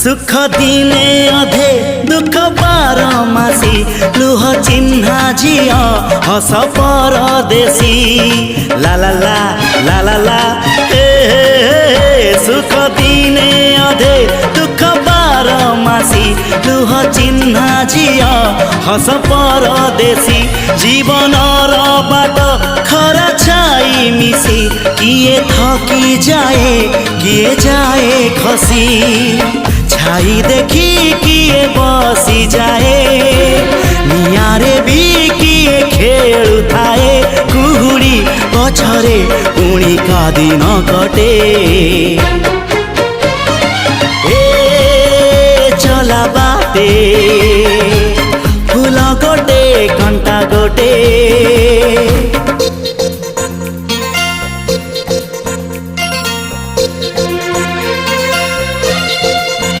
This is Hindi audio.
सुख दिने अधे दुख बारमासी लुह चिन्हा झिया हस परदेशी ला ला ला ला ला ला हे सुख दिने अधे दुख बारमासी लुह चिन्हा झिया हस परदेशी जीवन बाट खरा छाई मिसी किए थकी जाए किए जाए खसी छाई देखी किए बसी जाए नियारे भी किए खेलु थाए कुहुड़ी पछरे पुणी का दिन कटे ए चला बाटे फूल गोटे कंटा गोटे